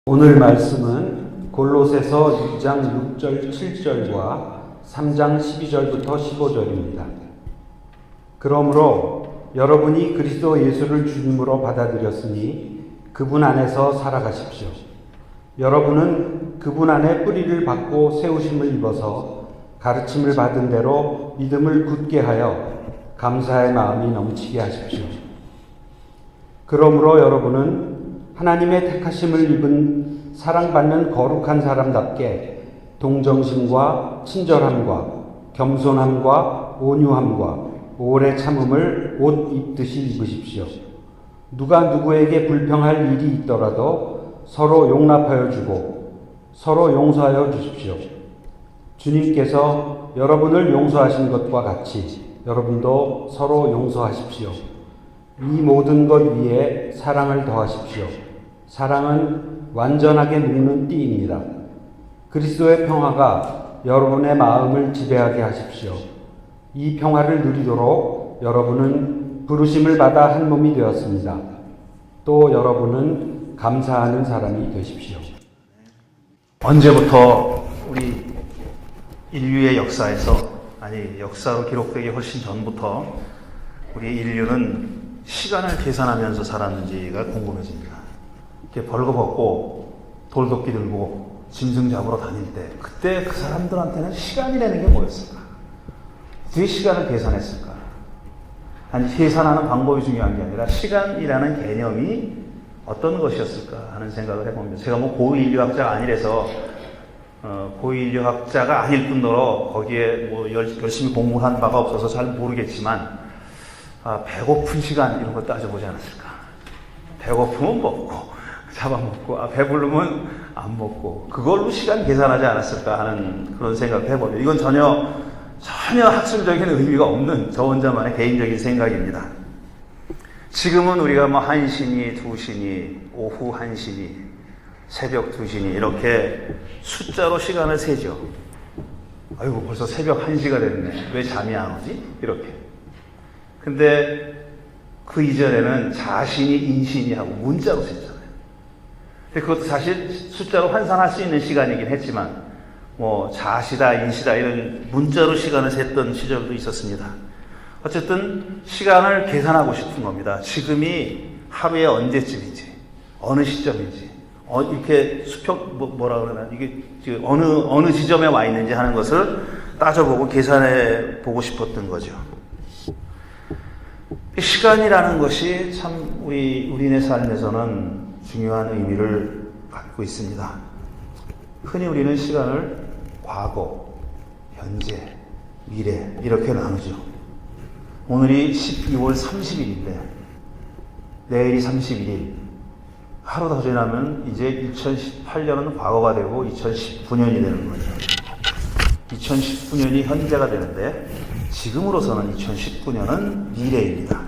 오늘 말씀은 골로새서 2장 6절 7절과 3장 12절부터 15절입니다. 그러므로 여러분이 그리스도 예수를 주님으로 받아들였으니 그분 안에서 살아가십시오. 여러분은 그분 안에 뿌리를 받고 세우심을 입어서 가르침을 받은 대로 믿음을 굳게 하여 감사의 마음이 넘치게 하십시오. 그러므로 여러분은 하나님의 택하심을 입은 사랑받는 거룩한 사람답게 동정심과 친절함과 겸손함과 온유함과 오래 참음을 옷 입듯이 입으십시오. 누가 누구에게 불평할 일이 있더라도 서로 용납하여 주고 서로 용서하여 주십시오. 주님께서 여러분을 용서하신 것과 같이 여러분도 서로 용서하십시오. 이 모든 것 위에 사랑을 더하십시오. 사랑은 완전하게 묶는 띠입니다. 그리스도의 평화가 여러분의 마음을 지배하게 하십시오. 이 평화를 누리도록 여러분은 부르심을 받아 한 몸이 되었습니다. 또 여러분은 감사하는 사람이 되십시오. 언제부터 우리 인류의 역사에서, 역사로 기록되기 훨씬 전부터 우리 인류는 시간을 계산하면서 살았는지가 궁금해집니다. 이렇게 벌거벗고 돌도끼 들고 짐승 잡으러 다닐 때 그때 그 사람들한테는 시간이라는 게 뭐였을까? 어떻게 시간을 계산했을까? 아니, 계산하는 방법이 중요한 게 아니라 시간이라는 개념이 어떤 것이었을까 하는 생각을 해봅니다. 제가 고위인류학자가 아니라서 고위인류학자가 아닐 뿐더러 거기에 열심히 공부한 바가 없어서 잘 모르겠지만 배고픈 시간 이런 거 따져보지 않았을까? 배고프면 먹고 잡아먹고 배부르면 안 먹고 그걸로 시간 계산하지 않았을까 하는 그런 생각을 해봅니다. 이건 전혀 학술적인 의미가 없는 저 혼자만의 개인적인 생각입니다. 지금은 우리가 1시니 2시니 오후 1시니 새벽 2시니 이렇게 숫자로 시간을 세죠. 아이고 벌써 새벽 1시가 됐네. 왜 잠이 안 오지? 이렇게. 근데 그 이전에는 자신이 인신이 하고 문자로 셌잖아요. 근데 그것도 사실 숫자로 환산할 수 있는 시간이긴 했지만 자시다 인시다 이런 문자로 시간을 셌던 시절도 있었습니다. 어쨌든 시간을 계산하고 싶은 겁니다. 지금이 하루에 언제쯤인지 어느 시점인지 이렇게 뭐라 그러나 이게 지금 어느 지점에 와 있는지 하는 것을 따져보고 계산해 보고 싶었던 거죠. 시간이라는 것이 참 우리네 삶에서는 중요한 의미를 갖고 있습니다. 흔히 우리는 시간을 과거, 현재, 미래 이렇게 나누죠. 오늘이 12월 30일인데 내일이 31일, 하루 더 지나면 이제 2018년은 과거가 되고 2019년이 되는 거죠. 2019년이 현재가 되는데 지금으로서는 2019년은 미래입니다.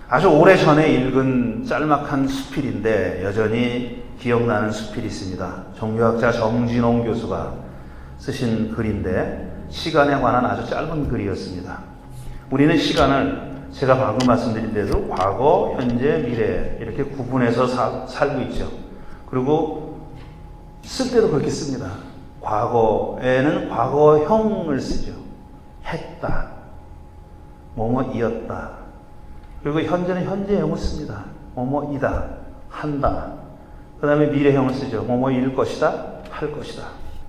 아주 오래전에 읽은 짤막한 수필인데 여전히 기억나는 수필이 있습니다. 종교학자 정진홍 교수가 쓰신 글인데 시간에 관한 아주 짧은 글이었습니다. 우리는 시간을 제가 방금 말씀드린 대로 과거, 현재, 미래 이렇게 구분해서 살고 있죠. 그리고 쓸 때도 그렇게 씁니다. 과거에는 과거형을 쓰죠. 했다, 뭐뭐이었다. 그리고 현재는 현재형을 씁니다. 뭐뭐이다, 한다. 그 다음에 미래형을 쓰죠. 뭐뭐일 것이다, 할 것이다.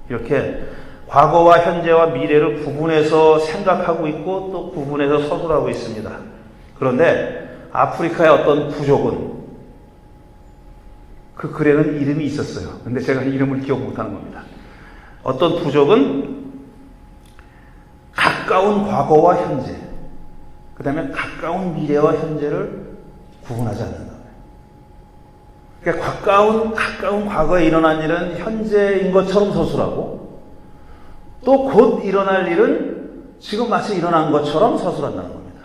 이렇게 과거와 현재와 미래를 구분해서 생각하고 있고 또 구분해서 서술하고 있습니다. 그런데 아프리카의 어떤 부족은 그 글에는 이름이 있었어요. 근데 제가 이름을 기억 못하는 겁니다. 어떤 부족은 가까운 과거와 현재, 그 다음에 가까운 미래와 현재를 구분하지 않는다. 그러니까 가까운 과거에 일어난 일은 현재인 것처럼 서술하고 또 곧 일어날 일은 지금 마치 일어난 것처럼 서술한다는 겁니다.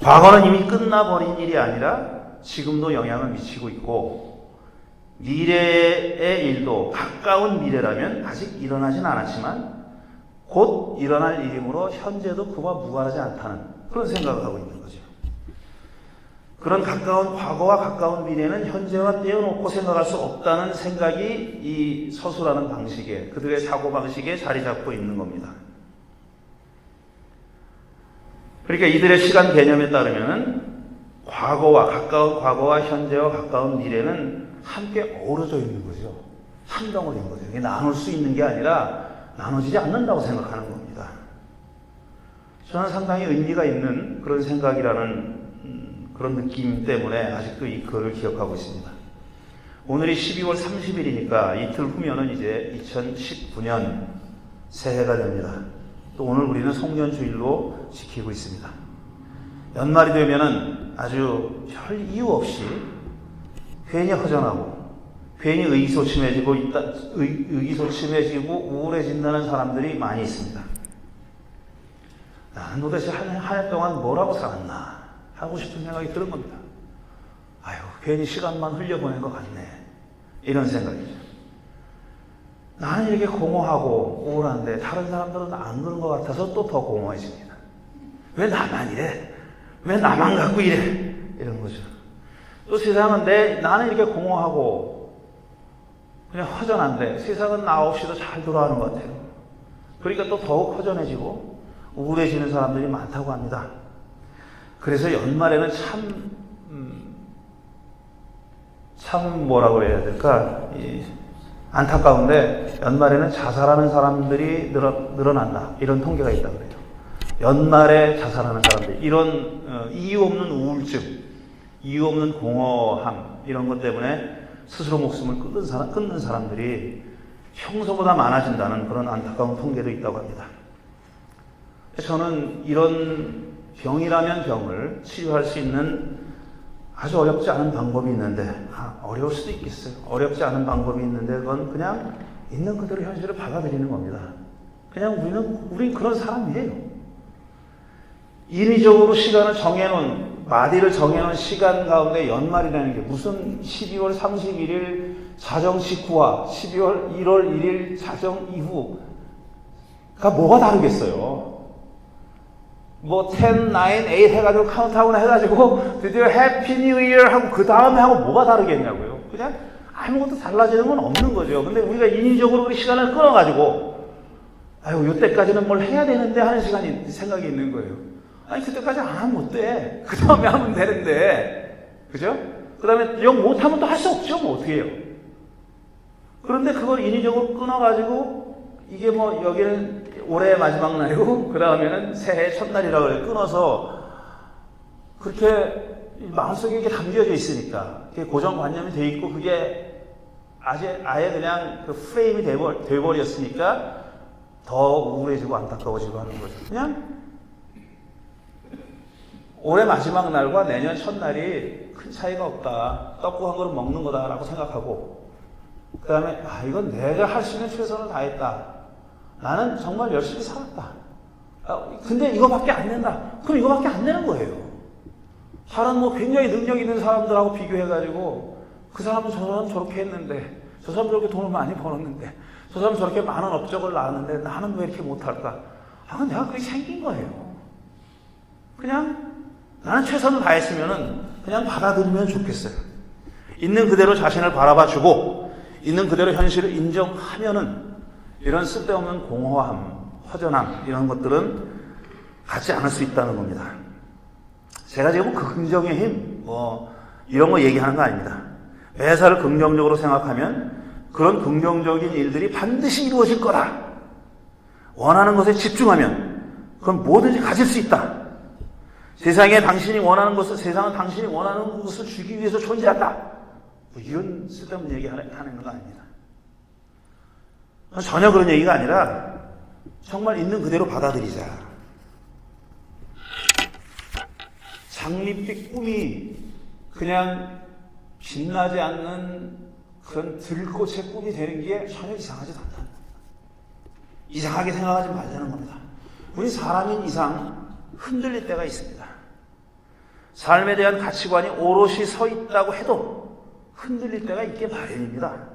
과거는 이미 끝나버린 일이 아니라 지금도 영향을 미치고 있고 미래의 일도 가까운 미래라면 아직 일어나진 않았지만 곧 일어날 일이므로 현재도 그와 무관하지 않다는 그런 생각을 하고 있는 거죠. 그런 가까운 과거와 가까운 미래는 현재와 떼어놓고 생각할 수 없다는 생각이 이 서술하는 방식에, 그들의 사고방식에 자리 잡고 있는 겁니다. 그러니까 이들의 시간 개념에 따르면 과거와 현재와 가까운 미래는 함께 어우러져 있는 거죠. 한 덩어리인 거죠. 이게 나눌 수 있는 게 아니라 나눠지지 않는다고 생각하는 겁니다. 저는 상당히 의미가 있는 그런 생각이라는 그런 느낌 때문에 아직도 이 글을 기억하고 있습니다. 오늘이 12월 30일이니까 이틀 후면은 이제 2019년 새해가 됩니다. 또 오늘 우리는 송년주일로 지키고 있습니다. 연말이 되면은 아주 별 이유 없이 괜히 허전하고 괜히 의기소침해지고 우울해진다는 사람들이 많이 있습니다. 나는 도대체 한 해 동안 뭐라고 살았나 하고 싶은 생각이 드는 겁니다. 아유, 괜히 시간만 흘려보낸 것 같네. 이런 생각이죠. 나는 이렇게 공허하고 우울한데 다른 사람들은 안 그런 것 같아서 또 더 공허해집니다. 왜 나만 이래? 왜 나만 갖고 이래? 이런 거죠. 또 세상은 나는 이렇게 공허하고 그냥 허전한데 세상은 나 없이도 잘 돌아가는 것 같아요. 그러니까 또 더욱 허전해지고 우울해지는 사람들이 많다고 합니다. 그래서 연말에는 참 뭐라고 해야 될까? 안타까운데 연말에는 자살하는 사람들이 늘어난다. 이런 통계가 있다고 그래요. 연말에 자살하는 사람들, 이런 이유 없는 우울증, 이유 없는 공허함, 이런 것 때문에 스스로 목숨을 끊는 사람들이 평소보다 많아진다는 그런 안타까운 통계도 있다고 합니다. 저는 이런 병이라면 병을 치유할 수 있는 아주 어렵지 않은 방법이 있는데, 어려울 수도 있겠어요. 어렵지 않은 방법이 있는데 그건 그냥 있는 그대로 현실을 받아들이는 겁니다. 그냥 우린 그런 사람이에요. 인위적으로 시간을 정해놓은, 마디를 정해놓은 시간 가운데 연말이라는 게 무슨 12월 31일 자정 직후와 12월 1월 1일 자정 이후가 뭐가 다르겠어요. 뭐 10, 9, 8 해가지고 카운트다운 해가지고 드디어 해피 뉴 이어 하고 그 다음에 하고 뭐가 다르겠냐고요. 그냥 아무것도 달라지는 건 없는 거죠. 근데 우리가 인위적으로 그 시간을 끊어가지고 아유 요때까지는 뭘 해야 되는데 하는 생각이 있는 거예요. 아니 그때까지 안 하면 못 돼. 그 다음에 하면 되는데, 그죠? 그 다음에 영 못하면 또 할 수 없죠. 뭐 어떻게 해요. 그런데 그걸 인위적으로 끊어가지고 이게 뭐 여기는 올해의 마지막 날이고 그 다음에는 새해 첫날이라고 그래 끊어서 그렇게 마음속에 이게 담겨져 있으니까 그게 고정관념이 돼 있고 그게 아예 그냥 그 프레임이 돼버렸으니까 더 우울해지고 안타까워지고 하는 거죠. 그냥 올해 마지막 날과 내년 첫날이 큰 차이가 없다. 떡국 한 그릇 먹는 거다라고 생각하고 그 다음에 이건 내가 할 수 있는 최선을 다했다. 나는 정말 열심히 살았다. 근데 이거밖에 안 된다. 그럼 이거밖에 안 되는 거예요. 다른 뭐 굉장히 능력 있는 사람들하고 비교해가지고 그 사람은 저 사람 저렇게 했는데 저 사람 저렇게 돈을 많이 벌었는데 저 사람 저렇게 많은 업적을 낳았는데 나는 왜 이렇게 못할까? 그건 내가 그렇게 생긴 거예요. 그냥 나는 최선을 다했으면은 그냥 받아들이면 좋겠어요. 있는 그대로 자신을 바라봐주고 있는 그대로 현실을 인정하면은 이런 쓸데없는 공허함, 허전함 이런 것들은 갖지 않을 수 있다는 겁니다. 제가 지금 긍정의 힘 이런 거 얘기하는 거 아닙니다. 매사를 긍정적으로 생각하면 그런 긍정적인 일들이 반드시 이루어질 거다. 원하는 것에 집중하면 그건 뭐든지 가질 수 있다. 세상은 당신이 원하는 것을 주기 위해서 존재한다. 뭐 이런 쓸데없는 얘기 하는 거 아닙니다. 전혀 그런 얘기가 아니라 정말 있는 그대로 받아들이자. 장밋빛 꿈이 그냥 빛나지 않는 그런 들꽃의 꿈이 되는 게 전혀 이상하지도 않다. 이상하게 생각하지 말자는 겁니다. 우리 사람인 이상 흔들릴 때가 있습니다. 삶에 대한 가치관이 오롯이 서 있다고 해도 흔들릴 때가 있게 마련입니다.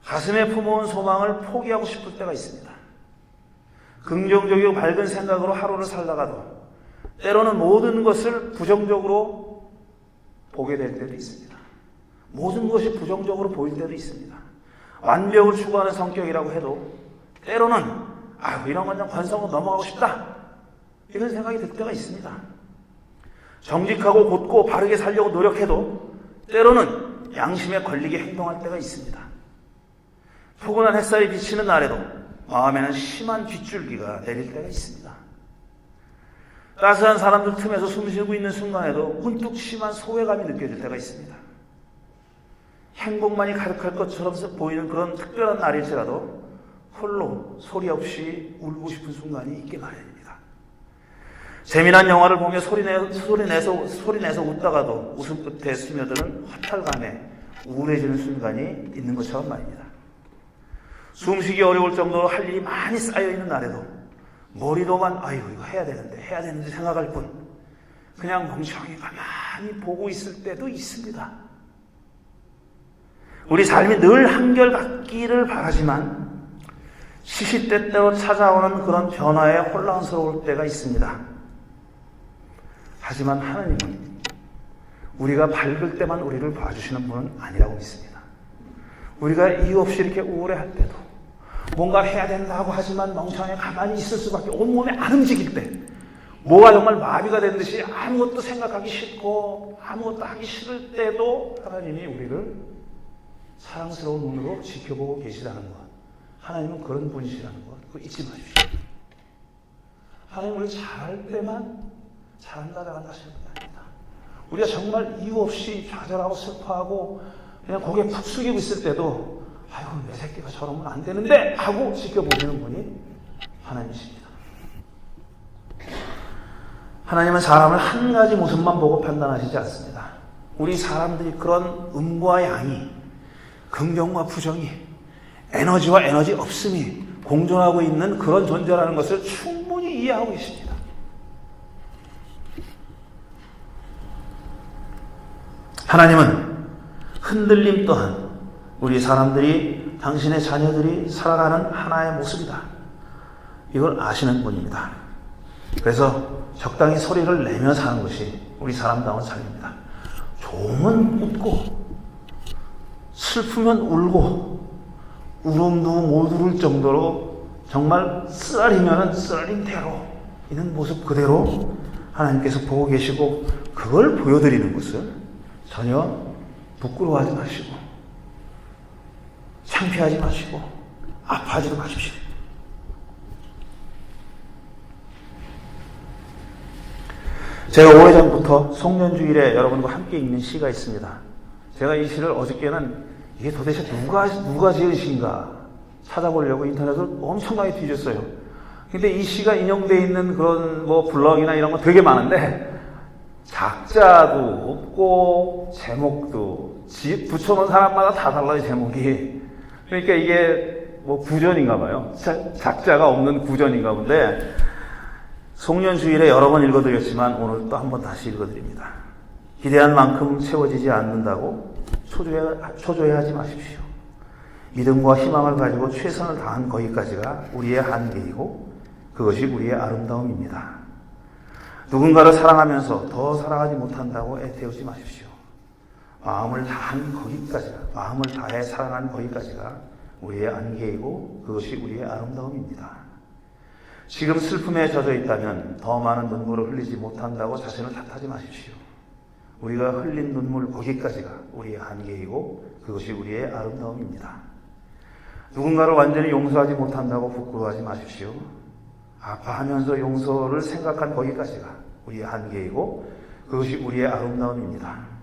가슴에 품어온 소망을 포기하고 싶을 때가 있습니다. 긍정적이고 밝은 생각으로 하루를 살다가도 때로는 모든 것을 부정적으로 보게 될 때도 있습니다. 모든 것이 부정적으로 보일 때도 있습니다. 완벽을 추구하는 성격이라고 해도 때로는 이런 건 좀 건성으로 넘어가고 싶다, 이런 생각이 들 때가 있습니다. 정직하고 곧고 바르게 살려고 노력해도 때로는 양심에 걸리게 행동할 때가 있습니다. 포근한 햇살이 비치는 날에도 마음에는 심한 빗줄기가 내릴 때가 있습니다. 따스한 사람들 틈에서 숨쉬고 있는 순간에도 문득 심한 소외감이 느껴질 때가 있습니다. 행복만이 가득할 것처럼 보이는 그런 특별한 날일지라도 홀로 소리 없이 울고 싶은 순간이 있기 마련입니다. 재미난 영화를 보며 소리내서 웃다가도 웃음 끝에 스며드는 허탈감에 우울해지는 순간이 있는 것처럼 말입니다. 숨쉬기 어려울 정도로 할 일이 많이 쌓여있는 날에도 머리로만 이거 해야 되는데 생각할 뿐 그냥 멍청히 가만히 보고 있을 때도 있습니다. 우리 삶이 늘 한결같기를 바라지만 시시때때로 찾아오는 그런 변화에 혼란스러울 때가 있습니다. 하지만 하나님은 우리가 밝을 때만 우리를 봐주시는 분은 아니라고 믿습니다. 우리가 이유 없이 이렇게 우울해할 때도, 뭔가 해야 된다고 하지만 멍청하게 가만히 있을 수밖에, 온몸에 안 움직일 때, 뭐가 정말 마비가 된 듯이 아무것도 생각하기 싫고 아무것도 하기 싫을 때도 하나님이 우리를 사랑스러운 눈으로 지켜보고 계시다는 것, 하나님은 그런 분이시라는 것, 그거 잊지 마십시오. 하나님은 우리 잘할 때만 잘한다 하시는 분 아닙니다. 우리가 정말 이유 없이 좌절하고 슬퍼하고 그냥 고개 푹 숙이고 있을 때도 내 새끼가 저러면 안 되는데 하고 지켜보시는 분이 하나님이십니다. 하나님은 사람을 한 가지 모습만 보고 판단하시지 않습니다. 우리 사람들이 그런 음과 양이, 긍정과 부정이, 에너지와 에너지 없음이 공존하고 있는 그런 존재라는 것을 충분히 이해하고 계십니다. 하나님은 흔들림 또한 우리 사람들이, 당신의 자녀들이 살아가는 하나의 모습이다, 이걸 아시는 분입니다. 그래서 적당히 소리를 내며 사는 것이 우리 사람다운 삶입니다. 좋으면 웃고 슬프면 울고 울음도 못 울을 정도로 정말 쓰라리면 쓰라린 대로 있는 모습 그대로 하나님께서 보고 계시고, 그걸 보여드리는 것을 전혀 부끄러워하지 마시고 창피하지 마시고 아파하지도 마십시오. 제가 오래전부터 송년주일에 여러분과 함께 읽는 시가 있습니다. 제가 이 시를 어저께는 이게 도대체 누가 지은 시인가 찾아보려고 인터넷을 엄청나게 뒤졌어요. 근데 이 시가 인용되어 있는 그런 블럭이나 이런 거 되게 많은데 작자도 없고 제목도 붙여놓은 사람마다 다 달라요, 제목이. 그러니까 이게 구전인가 봐요. 작자가 없는 구전인가 본데, 송년주일에 여러 번 읽어드렸지만 오늘 또 한 번 다시 읽어드립니다. 기대한 만큼 채워지지 않는다고 초조해하지 마십시오. 믿음과 희망을 가지고 최선을 다한 거기까지가 우리의 한계이고 그것이 우리의 아름다움입니다. 누군가를 사랑하면서 더 사랑하지 못한다고 애태우지 마십시오. 마음을 다해 사랑한 거기까지가 우리의 한계이고 그것이 우리의 아름다움입니다. 지금 슬픔에 젖어 있다면 더 많은 눈물을 흘리지 못한다고 자신을 탓하지 마십시오. 우리가 흘린 눈물 거기까지가 우리의 한계이고 그것이 우리의 아름다움입니다. 누군가를 완전히 용서하지 못한다고 부끄러워하지 마십시오. 아파하면서 용서를 생각한 거기까지가 우리의 한계이고 그것이 우리의 아름다움입니다.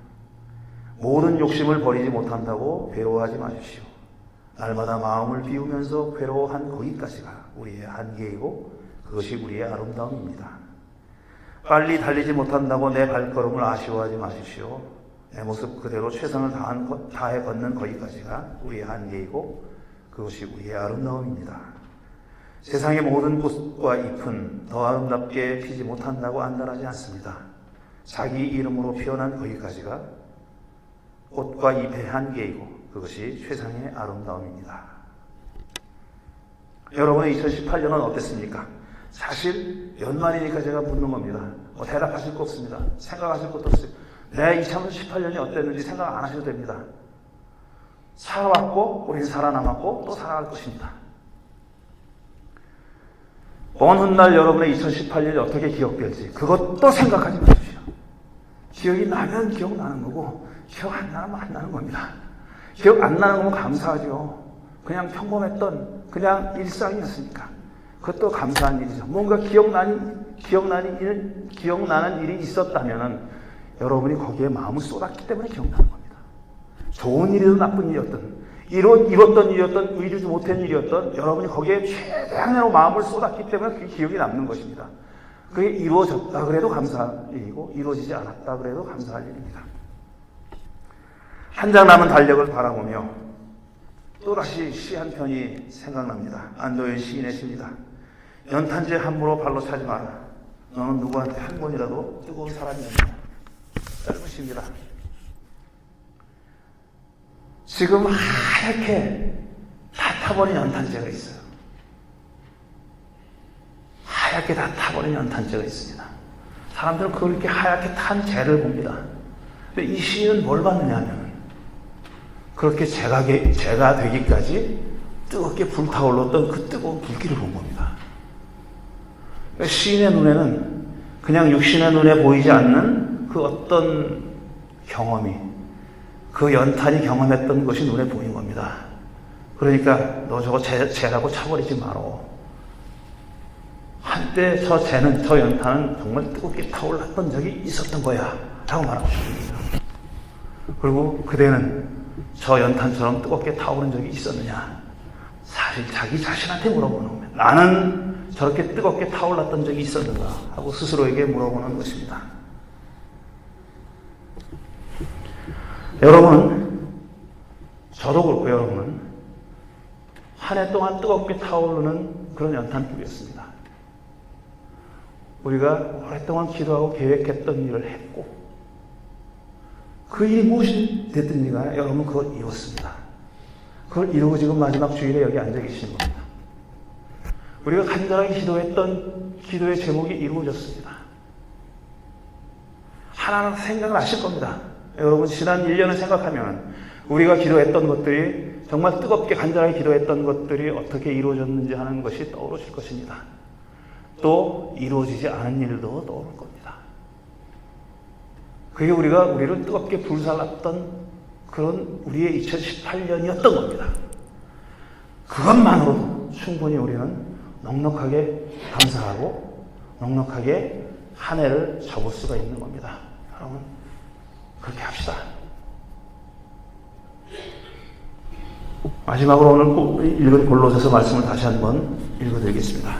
모든 욕심을 버리지 못한다고 괴로워하지 마십시오. 날마다 마음을 비우면서 괴로워한 거기까지가 우리의 한계이고 그것이 우리의 아름다움입니다. 빨리 달리지 못한다고 내 발걸음을 아쉬워하지 마십시오. 내 모습 그대로 최선을 다해 걷는 거기까지가 우리의 한계이고 그것이 우리의 아름다움입니다. 세상의 모든 꽃과 잎은 더 아름답게 피지 못한다고 안달하지 않습니다. 자기 이름으로 피어난 거기까지가 꽃과 잎의 한계이고 그것이 최상의 아름다움입니다. 여러분의 2018년은 어땠습니까? 사실 연말이니까 제가 묻는 겁니다. 대답하실 거 없습니다. 생각하실 것도 없어요. 내 2018년이 어땠는지 생각 안 하셔도 됩니다. 살아왔고 우리는 살아남았고 또 살아갈 것입니다. 먼 훗날 여러분의 2018년이 어떻게 기억될지 그것도 생각하지 마십시오. 기억이 나면 기억나는 거고 기억 안 나면 안 나는 겁니다. 기억 안 나는 거면 감사하죠. 그냥 평범했던 그냥 일상이었으니까 그것도 감사한 일이죠. 뭔가 기억나는 일이 있었다면 여러분이 거기에 마음을 쏟았기 때문에 기억나는 겁니다. 좋은 일이든 나쁜 일이었든 이뤘던 일이었던 의리지 못한 일이었던 여러분이 거기에 최대한으로 마음을 쏟았기 때문에 그게 기억이 남는 것입니다. 그게 이루어졌다 그래도 감사할 일이고 이루어지지 않았다 그래도 감사할 일입니다. 한 장 남은 달력을 바라보며 또다시 시 한 편이 생각납니다. 안도현 시인의 시입니다. 연탄재 함부로 발로 차지 마라. 너는 누구한테 한 번이라도 뜨거운 사람이었냐. 짧은 시입니다. 지금 하얗게 다 타버린 연탄재가 있어요. 하얗게 다 타버린 연탄재가 있습니다. 사람들은 그렇게 하얗게 탄 재를 봅니다. 근데 이 시인은 뭘 봤느냐 하면 그렇게 재가 되기까지 뜨겁게 불타올랐던 그 뜨거운 불길을 본 겁니다. 그러니까 시인의 눈에는 그냥 육신의 눈에 보이지 않는 그 어떤 경험이 그 연탄이 경험했던 것이 눈에 보인 겁니다. 그러니까 너 저거 재라고 차버리지 마라. 한때 저 연탄은 정말 뜨겁게 타올랐던 적이 있었던 거야 라고 말하고 싶습니다. 그리고 그대는 저 연탄처럼 뜨겁게 타오른 적이 있었느냐? 사실 자기 자신한테 물어보는 겁니다. 나는 저렇게 뜨겁게 타올랐던 적이 있었는가 하고 스스로에게 물어보는 것입니다. 여러분은, 저도 그렇고 여러분은 한 해 동안 뜨겁게 타오르는 그런 연탄불이었습니다. 우리가 오랫동안 기도하고 계획했던 일을 했고 그 일이 무엇이 됐든지 간에 여러분 그걸 이뤘습니다. 그걸 이루고 지금 마지막 주일에 여기 앉아 계시는 겁니다. 우리가 간절하게 기도했던 기도의 제목이 이루어졌습니다. 하나는 생각을 하실 겁니다. 여러분 지난 1년을 생각하면 우리가 기도했던 것들이 정말 뜨겁게 간절하게 기도했던 것들이 어떻게 이루어졌는지 하는 것이 떠오르실 것입니다. 또 이루어지지 않은 일도 떠오를 겁니다. 그게 우리를 뜨겁게 불살랐던 그런 우리의 2018년이었던 겁니다. 그것만으로도 충분히 우리는 넉넉하게 감사하고 넉넉하게 한 해를 접을 수가 있는 겁니다. 여러분 그렇게 합시다. 마지막으로 오늘 읽은 골로새서 말씀을 다시 한번 읽어드리겠습니다.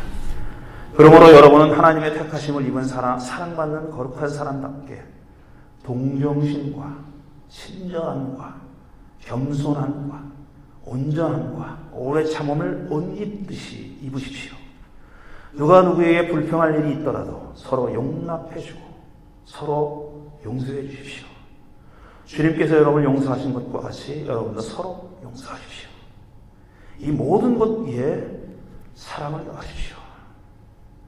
그러므로 여러분은 하나님의 택하심을 입은 사랑받는 거룩한 사람답게 동정심과 친절함과 겸손함과 온전함과 오래 참음을 옷 입듯이 입으십시오. 누가 누구에게 불평할 일이 있더라도 서로 용납해주고 서로 용서해 주십시오. 주님께서 여러분을 용서하신 것과 같이 여러분도 서로 용서하십시오. 이 모든 것 위에 사랑을 더하십시오.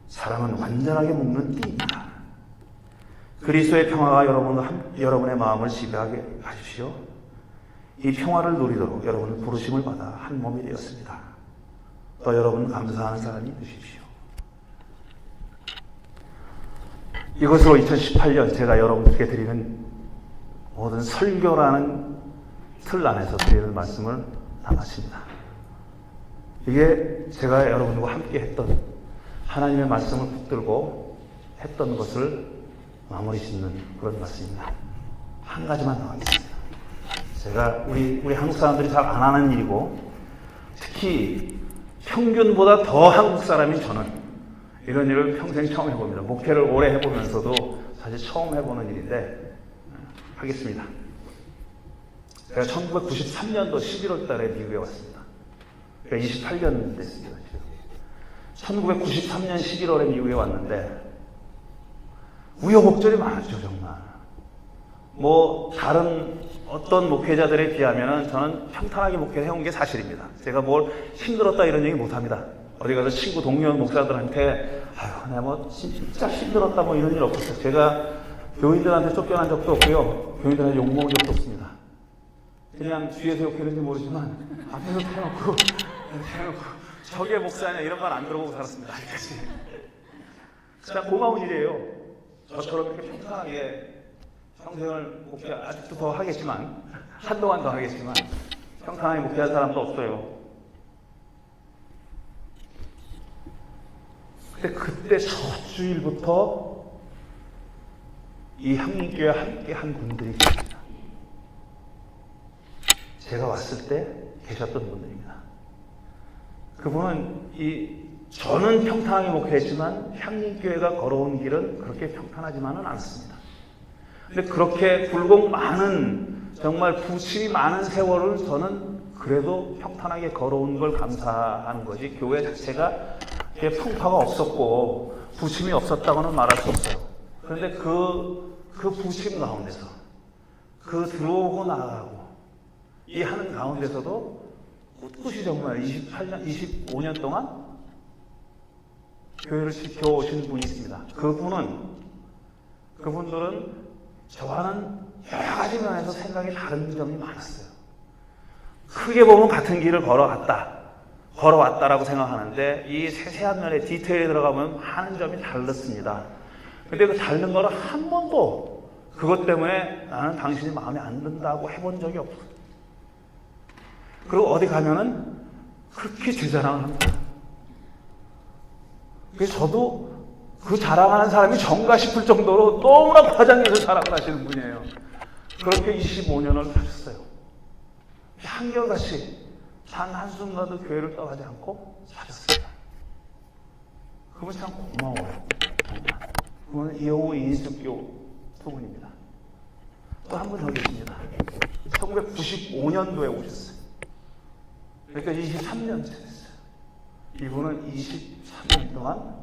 사랑은 완전하게 묶는 띠입니다. 그리스도의 평화가 여러분의 마음을 지배하게 하십시오. 이 평화를 누리도록 여러분은 부르심을 받아 한 몸이 되었습니다. 또 여러분 감사하는 사람이 되십시오. 이것으로 2018년 제가 여러분들께 드리는 모든 설교라는 틀 안에서 드리는 말씀을 다 마칩니다. 이게 제가 여러분과 함께 했던 하나님의 말씀을 붙들고 했던 것을 마무리 짓는 그런 말씀입니다. 한 가지만 더 하겠습니다. 제가 우리 한국 사람들이 잘 안 하는 일이고 특히 평균보다 더 한국 사람인 저는 이런 일을 평생 처음 해봅니다. 목회를 오래 해보면서도 사실 처음 해보는 일인데 하겠습니다. 제가 1993년도 11월 달에 미국에 왔습니다. 그러니까 28년 됐습니다. 1993년 11월에 미국에 왔는데 우여곡절이 많았죠, 정말. 다른 어떤 목회자들에 비하면 저는 평탄하게 목회를 해온 게 사실입니다. 제가 뭘 힘들었다 이런 얘기 못 합니다. 어디 가서 친구 동료 목사들한테 내가 진짜 힘들었다 이런 일 없었어요. 제가 교인들한테 쫓겨난 적도 없고요. 교인들한테 욕먹은 적도 없습니다. 그냥 뒤에서 욕했는지 모르지만 앞에서 태워놓고 저게 목사냐 이런 말 안 들어보고 살았습니다. 아직까지. 진짜 고마운 일이에요. 저처럼 이렇게 평탄하게 평생을 목회 아직도 더 하겠지만 한동안 더 하겠지만 평탄하게 목회할 사람도 없어요. 근데 그때 첫 주일부터 이 향림교회 함께 한 분들이 계십니다. 제가 왔을 때 계셨던 분들입니다. 그분은 저는 평탄하게 목회했지만 향림교회가 걸어온 길은 그렇게 평탄하지만은 않습니다. 근데 그렇게 굴곡 많은 정말 부침이 많은 세월을 저는 그래도 평탄하게 걸어온 걸 감사하는 거지 교회 자체가 풍파가 없었고 부침이 없었다고는 말할 수 없어요. 그런데 그 부침 가운데서 들어오고 나가고 이 하는 가운데서도 꿋꿋이 정말 28년, 25년 동안 교회를 지켜오신 분이 있습니다. 그분들은 저와는 여러 가지 면에서 생각이 다른 점이 많았어요. 크게 보면 같은 길을 걸어왔다라고 생각하는데 이 세세한 면에 디테일에 들어가면 많은 점이 다르습니다. 근데 그 다른 거를 한 번도 그것 때문에 나는 당신이 마음에 안 든다고 해본 적이 없어요. 그리고 어디 가면은 그렇게 제 자랑을 합니다. 그래서 저도 그 자랑하는 사람이 전가 싶을 정도로 너무나 과장해서 자랑을 하시는 분이에요. 그렇게 25년을 사셨어요. 한결같이 단 한순간도 교회를 떠나지 않고 사셨어요. 그분 참 고마워요. 그분은 이영호 이인숙교 두 분입니다. 또 한 분 더 계십니다. 1995년도에 오셨어요. 그러니까 23년째 됐어요. 이분은 23년 동안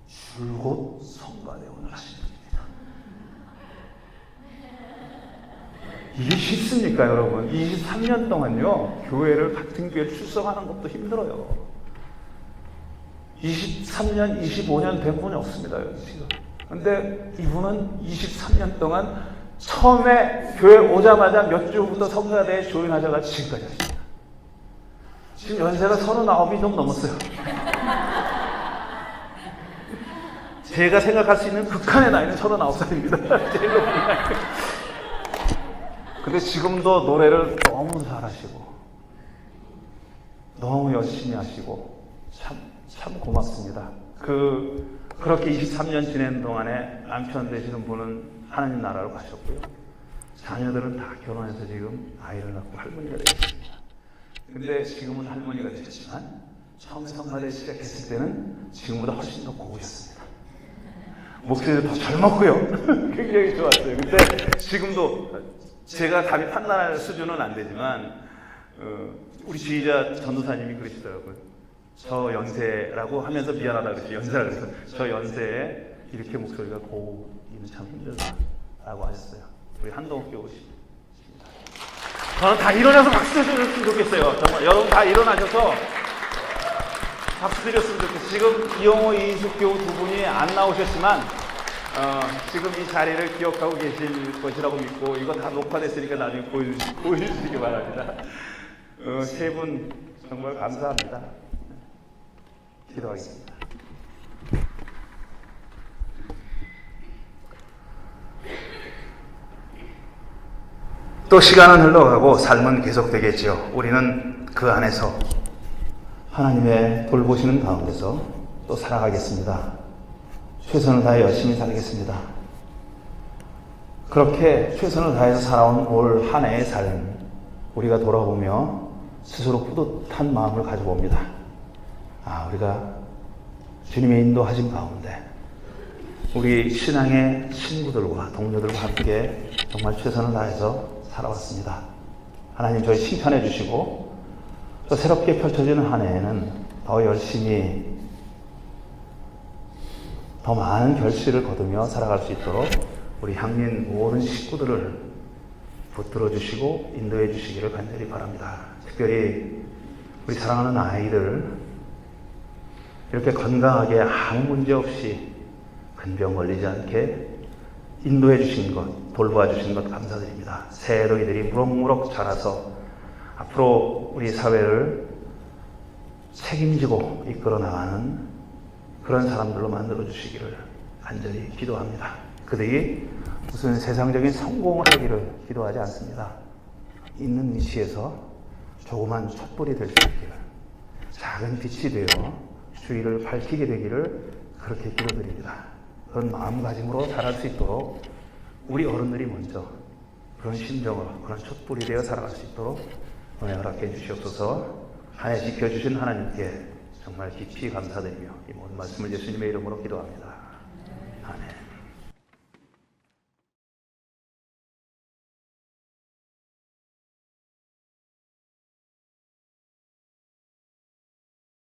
줄곧 성가대원을 하시는 분입니다. 이게 쉽습니까, 여러분? 23년 동안요, 같은 교회를 출석하는 것도 힘들어요. 23년, 25년 된 분이 없습니다, 여기 지금. 근데 이분은 23년 동안 처음에 교회 오자마자 몇 주부터 성가대에 조인하자가 지금까지 하십니다. 지금 연세가 39이 좀 넘었어요. 제가 생각할 수 있는 극한의 나이는 39살입니다. 제일 높은 나이. 근데 지금도 노래를 너무 잘하시고, 너무 열심히 하시고, 참 고맙습니다. 그렇게 23년 지낸 동안에 남편 되시는 분은 하나님 나라로 가셨고요. 자녀들은 다 결혼해서 지금 아이를 낳고 할머니가 되셨습니다. 근데 지금은 할머니가 되셨지만, 처음에 성가대 시작했을 때는 지금보다 훨씬 더 고우셨습니다. 목소리도 더 젊었고요. 굉장히 좋았어요. 근데 지금도 제가 감히 판단할 수준은 안 되지만 우리 지휘자 전도사님이 그러시더라고요. 저 연세라고 하면서 미안하다 그랬죠. 연세라 그래서 저 연세에 이렇게 목소리가 고우기는 참 힘들다라고 하셨어요. 우리 한동욱 교우십니다. 저는 다 일어나서 박수 드렸으면 좋겠어요. 정말 여러분 다 일어나셔서 박수 드렸으면 좋겠어요. 지금 이영호 이인숙 교우 두 분이 안 나오셨지만 지금 이 자리를 기억하고 계실 것이라고 믿고 이거 다 녹화됐으니까 나중에 보여주시기 바랍니다. 세 분 정말 감사합니다. 기도하겠습니다. 또 시간은 흘러가고 삶은 계속되겠지요. 우리는 그 안에서 하나님의 돌보시는 가운데서 또 살아가겠습니다. 최선을 다해 열심히 살겠습니다. 그렇게 최선을 다해서 살아온 올 한 해의 삶, 우리가 돌아보며 스스로 뿌듯한 마음을 가져봅니다. 우리가 주님의 인도하심 가운데 우리 신앙의 친구들과 동료들과 함께 정말 최선을 다해서 살아왔습니다. 하나님 저희 칭찬해 주시고 또 새롭게 펼쳐지는 한 해에는 더 열심히 더 많은 결실을 거두며 살아갈 수 있도록 우리 향민 모든 식구들을 붙들어 주시고 인도해 주시기를 간절히 바랍니다. 특별히 우리 사랑하는 아이들 이렇게 건강하게 아무 문제 없이 큰 병 걸리지 않게 인도해 주신 것, 돌보아 주신 것 감사드립니다. 새 너희들이 무럭무럭 자라서 앞으로 우리 사회를 책임지고 이끌어 나가는 그런 사람들로 만들어 주시기를 간절히 기도합니다. 그들이 무슨 세상적인 성공을 하기를 기도하지 않습니다. 있는 위치에서 조그만 촛불이 될 수 있기를, 작은 빛이 되어 주위를 밝히게 되기를 그렇게 기도드립니다. 그런 마음가짐으로 자랄 수 있도록 우리 어른들이 먼저 그런 심정으로, 그런 촛불이 되어 살아갈 수 있도록 은혜 허락해 주시옵소서. 한 해 지켜주신 하나님께 정말 깊이 감사드리며 이 모든 말씀을 예수님의 이름으로 기도합니다. 아멘.